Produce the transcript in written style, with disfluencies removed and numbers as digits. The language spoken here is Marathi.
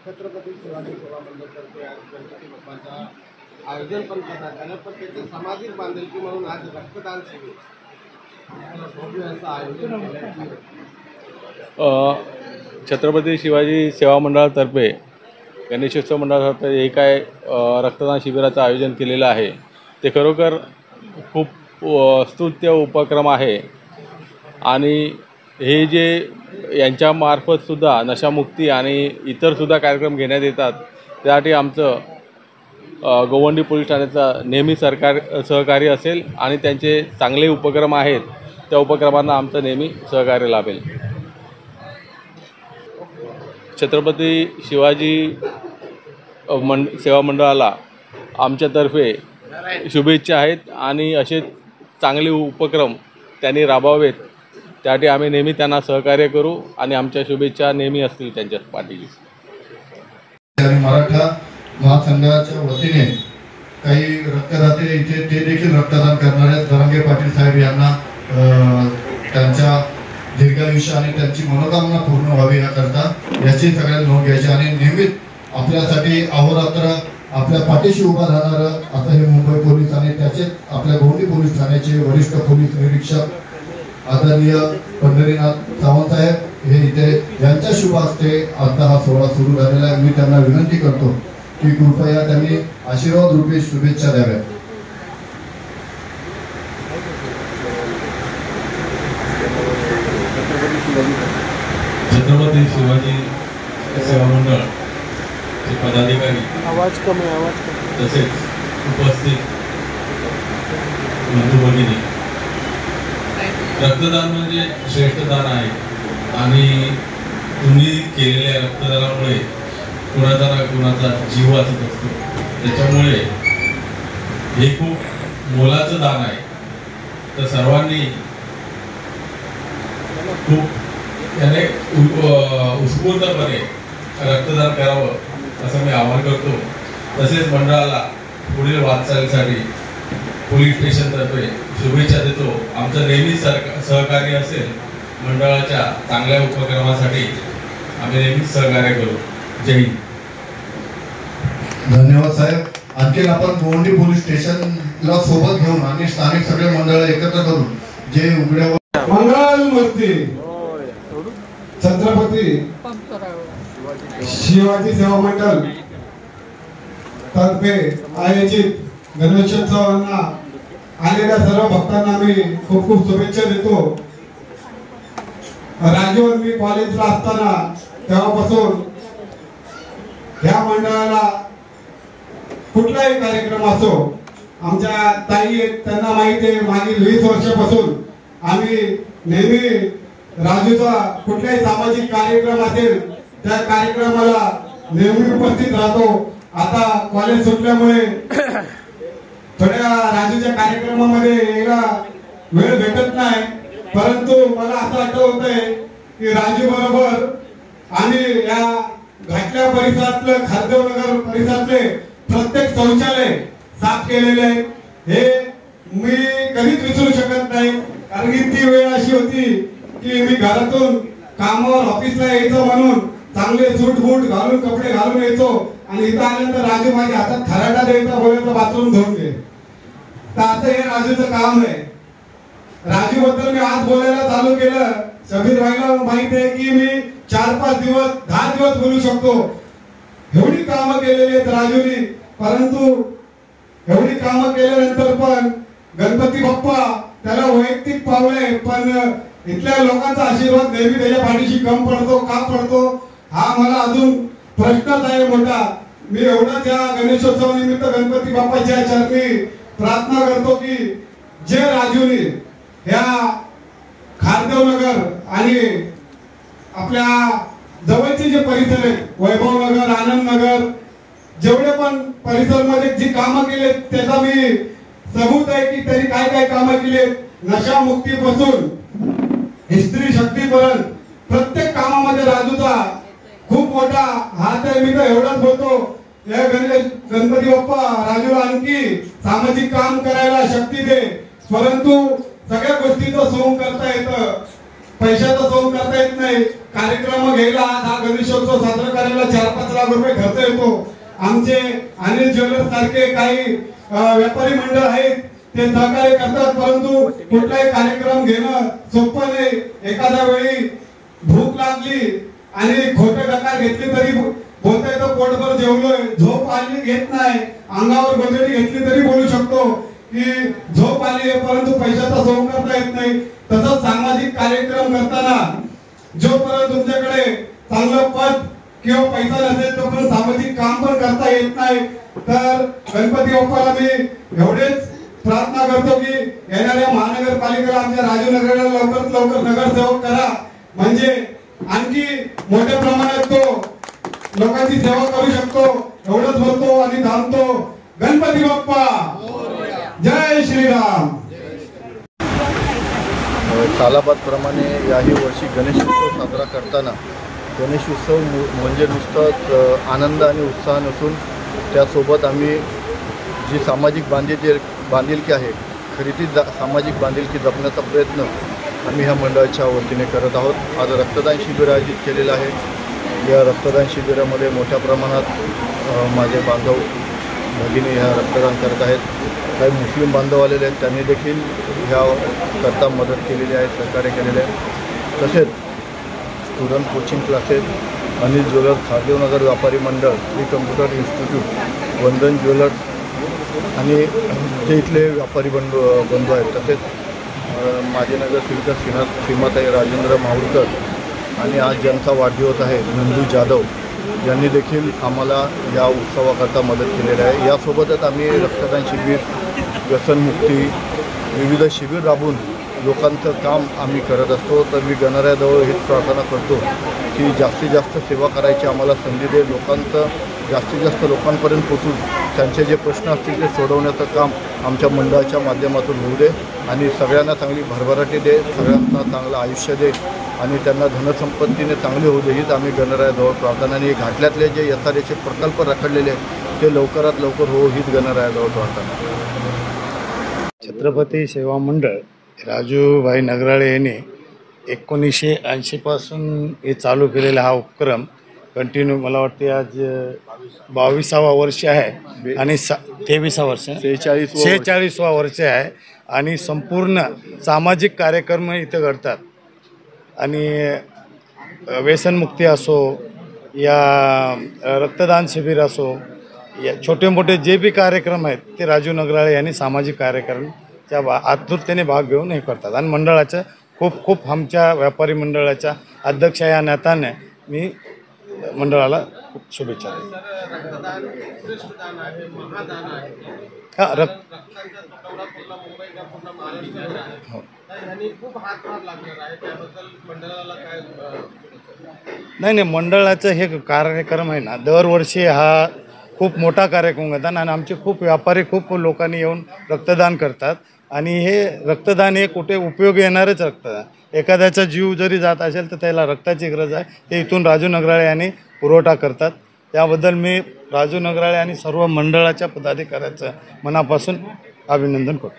छत्रपती शिवाजी सेवा मंडळातर्फे आज गणपती बाप्पांचा आयोजन पण करण्यात आलं, पण त्याचे सामाजिक बांधिलकी म्हणून आज रक्तदान शिबिर भव्य असं आयोजन केलं। छत्रपती शिवाजी सेवा मंडळातर्फे गणेशोत्सव मंडळातर्फे हे काय रक्तदान शिबिराचं आयोजन केलेलं आहे ते खरोखर खूप स्तुत्य उपक्रम आहे। आणि हे जे यांच्यामार्फतसुद्धा नशामुक्ती आणि इतरसुद्धा कार्यक्रम घेण्यात येतात, त्यासाठी आमचं गोवंडी पोलीस ठाण्याचा नेहमी सहकार्य असेल आणि त्यांचे चांगले उपक्रम आहेत त्या उपक्रमांना आमचं नेहमी सहकार्य लाभेल। छत्रपती शिवाजी सेवा मंडळाला आमच्यातर्फे शुभेच्छा आहेत आणि असे चांगले उपक्रम त्यांनी राबवावेत, त्यासाठी आम्ही नेहमी त्यांना सहकार्य करू आणि आमच्या शुभेच्छा नेहमी असतील त्यांच्या पाठीशी। मराठा महासंघाच्या वतीने काही रक्तदाते इथे ते देखील रक्तदान करणार आहेत। धनंजय पाटील साहेब यांना त्यांच्या दीर्घायुष्य आणि त्यांची मनोकामना पूर्ण व्हावी याकरता याची सगळ्यांनी नोंद घ्यायची आणि नेहमीच आपल्यासाठी अहोरात्र आपल्या पाठीशी उभा राहणारं आता हे मुंबई पोलीस आणि त्याचे आपल्या गोवंडी पोलीस ठाण्याचे वरिष्ठ पोलीस निरीक्षक आदरणीय पंढरीनाथ सावंत साहेब हे इथे यांच्या शुभ हस्ते आता हा सोहळा सुरू झालेला आहे। मी त्यांना विनंती करतो की कृपया त्यांनी आशीर्वाद रूपी शुभेच्छा द्याव्या। छत्रपती शिवाजी सेवा मंडळ चे पदाधिकारी तसेच उपस्थित बंधू भगिनी, रक्तदान म्हणजे श्रेष्ठदान आहे आणि तुम्ही केलेल्या रक्तदानामुळे कुणाचा ना कुणाचा जीव वाचत असतो, त्याच्यामुळे हे खूप मोलाचं दान आहे। तर सर्वांनी खूप याने उत्स्फूर्तपणे रक्तदान करावं असं मी आवाहन करतो। तसेच मंडळाला पुढील वाटचालीसाठी पोलीस स्टेशनतर्फे शुभेच्छा देतो। आमचं नेहमी सहकार्य असेल मंडळाच्या चांगल्या उपक्रमासाठी आम्ही नेहमी सहकार्य करू। जय हिंद। धन्यवाद साहेब। आणखी आपण गोवंडी पोलीस स्टेशनला सोबत घेऊन आणि स्थानिक सगळे मंडळ एकत्र करून जे उघड्यावर मंगलमूर्ती छत्रपती शिवाजी सेवा मंडळ तर्फे आयोजित गणेशोत्सवांना आलेल्या सर्व भक्तांना मी खूप खूप शुभेच्छा देतो। राजूवर मी कॉलेजला असताना तेव्हापासून ह्या मंडळाला कुठलाही कार्यक्रम असो, आमच्या ताई त्यांना माहिती आहे मागील 20 वर्षापासून आम्ही नेहमी राजूचा कुठलाही सामाजिक कार्यक्रम असेल त्या कार्यक्रमाला नेहमी उपस्थित राहतो। आता कॉलेज सुटल्यामुळे थोड्या राजूच्या कार्यक्रमामध्ये यायला वेळ भेटत नाही, परंतु मला असं आठवतंय की राजू बरोबर आम्ही या घाटल्या परिसरातलं खारदेवनगर परिसरातले प्रत्येक शौचालय साफ केलेले आहे। हे मी कधीच विसरू शकत नाही, कारण की ती वेळ अशी होती की मी घरातून कामावर ऑफिसला यायचं म्हणून चांगले सूट बूट घालून कपडे घालून यायचो आणि इथं आल्यानंतर राजू माझ्या हातात खराटा द्यायचा, बोलायचा बाथरूम धुवून घे। तर असं हे राजूचं काम आहे। राजू बद्दल मी आज बोलायला चालू केलं, शबीर भाईला माहिती आहे की मी 4-5 दिवस 10 दिवस बोलू शकतो, एवढी कामं केलेली आहेत राजूनी। परंतु एवढी कामं केल्यानंतर पण गणपती बाप्पा त्याला वैयक्तिक पावले, पण इथल्या लोकांचा आशीर्वाद नेहमी त्याच्या पाठीशी कम पडतो का पडतो हा मला अजून प्रश्नच आहे मोठा। मी एवढाच या गणेशोत्सवानिमित्त गणपती बाप्पाच्या चरणी प्रार्थना करतो की जे राजूनी ह्या खारदेवनगर आणि आपल्या जवळचे जे परिसर आहेत वैभवनगर, आनंदनगर, जेवढे पण परिसरमध्ये जी कामं केली त्याचा मी सबूत आहे की त्यांनी काय काय कामं केली। नशामुक्तीपासून स्त्री शक्तीपर्यंत प्रत्येक कामामध्ये राजूचा खूप मोठा हात आहे। मी तर एवढंच बोलतो, या गणपती बाप्पा राजूला आणखी सामाजिक काम करायला शक्ती दे, परंतु सगळ्या गोष्टीचं सोंग करता येतं। पैशाचा सोंग करता येत नाही. कार्यक्रम घ्यायला हा गणेशोत्सव साजरा करायला 4-5 लाख रुपये खर्च येतो. आमचे अनिल ज्वेलर्स सारखे काही व्यापारी मंडळ आहेत ते सहकार्य करतात, परंतु कुठलाही कार्यक्रम घेणं सोपं नाही. एखाद्या वेळी भूक लागली आणि खोटे डकार घेतली तरी बोलता येतं पोटभर जेवलोय, झोप आली घेत नाही, अंगावर गोधडी घेतली तरी बोलू शकतो की झोप आली आहे, परंतु पैशाचा सोंग करता येत नाही. तसंच सामाजिक कार्यक्रम करताना जोपर्यंत तुमच्याकडे चांगलं पद किंवा पैसा नसेल तोपर्यंत सामाजिक काम पण करता येत नाही. तर गणपती बाप्पाला मी एवढेच प्रार्थना करतो की येणाऱ्या महानगरपालिकेला आमच्या राजूनगरला लवकरात लवकर नगरसेवक करा, म्हणजे आणखी मोठ्या प्रमाणात तो लोकांची सेवा करू शकतो. एवढंच बोलतो आणि थांबतो. गणपती बाप्पा जय श्रीराम. सालाबादप्रमाणे याही वर्षी गणेशोत्सव साजरा करताना गणेशोत्सव म्हणजे नुसतंच आनंद आणि उत्साह नसून त्यासोबत आम्ही जी सामाजिक बांधिलकी आहे खरी ती सामाजिक बांधिलकी जपण्याचा प्रयत्न आम्ही ह्या मंडळाच्या वतीने करत आहोत. आज रक्तदान शिबिर आयोजित केलेलं आहे. या रक्तदान शिबिरामध्ये मोठ्या प्रमाणात माझे बांधव भगिनी ह्या रक्तदान करत आहेत. काही मुस्लिम बांधव आलेले आहेत, त्यांनी देखील ह्या करता मदत केलेली आहे, सहकार्य केलेले आहे. तसेच student coaching classes, Anil jewellers, Khardevnagar व्यापारी मंडळ, Shri computer institute, Vandan jewellers आणि जे इथले व्यापारी बंधू आहेत. तसेच माजी नगरसेविका सीमाताई राजेंद्र माहुरकर आणि आज ज्यांचा वाढदिवस आहे नंदू जाधव यांनी देखील आम्हाला या उत्सवाकरता मदत केलेली आहे. यासोबतच आम्ही रक्तदान शिबिर, व्यसनमुक्ती, विविध शिबिर राबवून लोकांचं काम आम्ही करत असतो. तर मी गणरायाजवळ हीच प्रार्थना करतो की जास्तीत जास्त सेवा करायची आम्हाला संधी दे, लोकांचं जास्तीत जास्त लोकांपर्यंत पोचून त्यांचे जे प्रश्न असतील ते सोडवण्याचं काम आमच्या मंडळाच्या माध्यमातून होऊ दे आणि सगळ्यांना चांगली भरभराटी दे, सगळ्यांना चांगलं आयुष्य दे आणि त्यांना धनसंपत्तीने चांगले होऊ दे हीच आम्ही गणरायाजवळ प्रार्थना. आणि घाटल्यातले जे SRAचे प्रकल्प रखडलेले आहेत ते लवकरात लवकर हो हीच गणरायाजवळ प्रार्थना. छत्रपती सेवा मंडळ राजूभाई नगराळे यांनी 1980 पासून हे चालू केलेला हा उपक्रम कंटिन्यू मला वाटते आज 22वा वर्ष आहे आणि 23वा वर्ष 46वा वर्ष आहे आणि संपूर्ण सामाजिक कार्यक्रम इथं घडतात. आणि व्यसनमुक्ती असो या रक्तदान शिबिर असो या छोटे मोठे जे बी कार्यक्रम आहेत ते राजू नगराळे यांनी सामाजिक कार्यक्रमच्या आतुरतेने भाग घेऊन हे करतात. आणि मंडळाचं खूप आमच्या व्यापारी मंडळाच्या अध्यक्ष या नात्याने मी मंडळाला खूप शुभेच्छा देतो. हां नाही मंडळाचं हे कार्यक्रम आहे ना दरवर्षी हा खूप मोठा कार्यक्रम करतात आणि आमचे खूप व्यापारी खूप लोकांनी येऊन रक्तदान करतात. आणि हे रक्तदान हे कुठे उपयोगी येणारच रक्तदान. एखाद्याचा जीव जरी जात असेल तर त्याला रक्ताची गरज आहे, ते इथून राजू नगराळे यांनी पुरवठा करतात. त्याबद्दल मी राजू नगराळे आणि सर्व मंडळाच्या पदाधिकाऱ्याचं मनापासून अभिनंदन करतो.